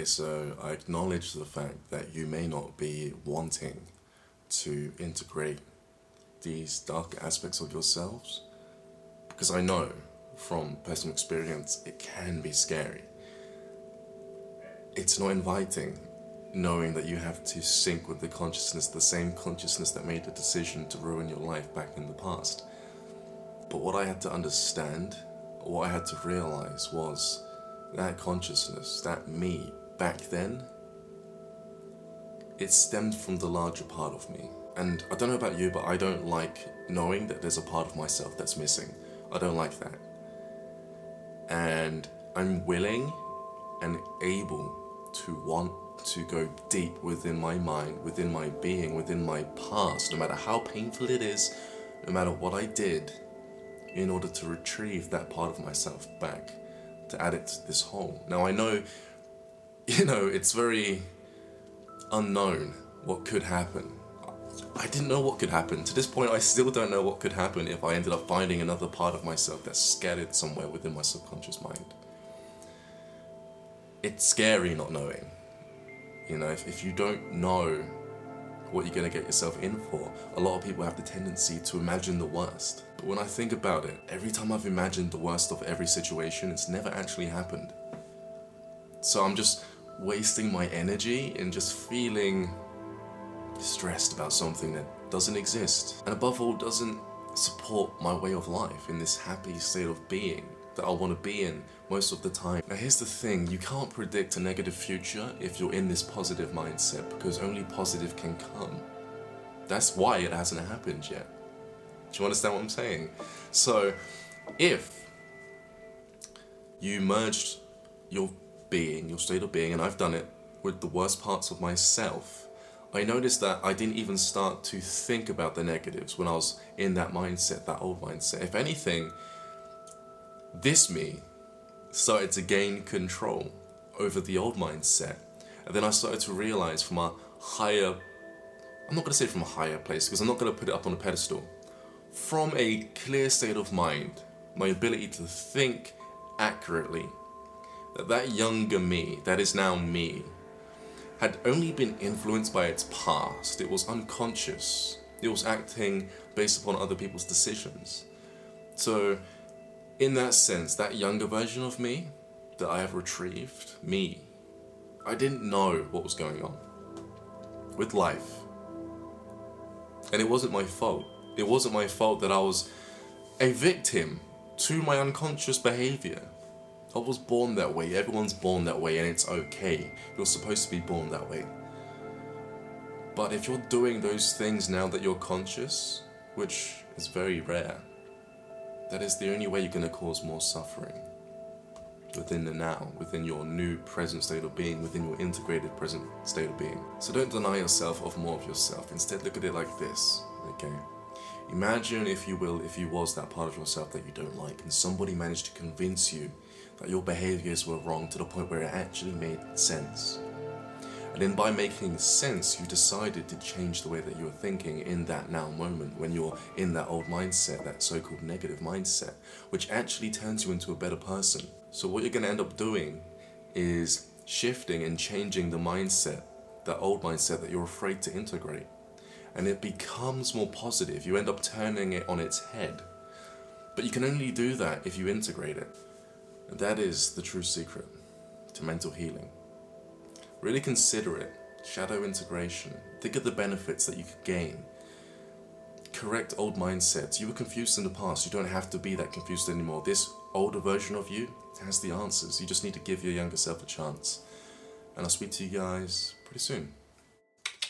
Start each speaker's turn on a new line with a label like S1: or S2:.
S1: Okay, so I acknowledge the fact that you may not be wanting to integrate these dark aspects of yourselves, because I know from personal experience it can be scary. It's not inviting, knowing that you have to sync with the consciousness, the same consciousness that made the decision to ruin your life back in the past. But what I had to understand, what I had to realize was that consciousness, that me back then, it stemmed from the larger part of me. And I don't know about you, but I don't like knowing that there's a part of myself that's missing. I don't like that. And I'm willing and able to want to go deep within my mind, within my being, within my past, no matter how painful it is, no matter what I did, in order to retrieve that part of myself back, to add it to this whole. Now I know, it's very unknown what could happen. I didn't know what could happen. To this point, I still don't know what could happen if I ended up finding another part of myself that's scattered somewhere within my subconscious mind. It's scary not knowing. If you don't know what you're going to get yourself in for, a lot of people have the tendency to imagine the worst. But when I think about it, every time I've imagined the worst of every situation, it's never actually happened. So I'm just wasting my energy and just feeling stressed about something that doesn't exist, and above all doesn't support my way of life in this happy state of being that I want to be in most of the time. Now here's the thing, you can't predict a negative future if you're in this positive mindset, because only positive can come. That's why it hasn't happened yet. Do you understand what I'm saying? So if you merged your being, your state of being, and I've done it with the worst parts of myself, I noticed that I didn't even start to think about the negatives when I was in that mindset, that old mindset. If anything, this me started to gain control over the old mindset. And then I started to realize from a higher, I'm not going to say from a higher place, because I'm not going to put it up on a pedestal. From a clear state of mind, my ability to think accurately, that younger me, that is now me, had only been influenced by its past. It was unconscious. It was acting based upon other people's decisions. So, in that sense, that younger version of me that I have retrieved, me, I didn't know what was going on with life. And it wasn't my fault. It wasn't my fault that I was a victim to my unconscious behavior. I was born that way. Everyone's born that way, and it's okay. You're supposed to be born that way. But if you're doing those things now that you're conscious, which is very rare, that is the only way you're going to cause more suffering within the now, within your new present state of being, within your integrated present state of being. So don't deny yourself of more of yourself. Instead, look at it like this, okay? Imagine, if you will, if you was that part of yourself that you don't like, and somebody managed to convince you that your behaviors were wrong to the point where it actually made sense. And then by making sense, you decided to change the way that you were thinking in that now moment, when you're in that old mindset, that so-called negative mindset, which actually turns you into a better person. So what you're going to end up doing is shifting and changing the mindset, that old mindset that you're afraid to integrate. And it becomes more positive. You end up turning it on its head. But you can only do that if you integrate it. And that is the true secret to mental healing. Really consider it. Shadow integration. Think of the benefits that you could gain. Correct old mindsets. You were confused in the past. You don't have to be that confused anymore. This older version of you has the answers. You just need to give your younger self a chance. And I'll speak to you guys pretty soon.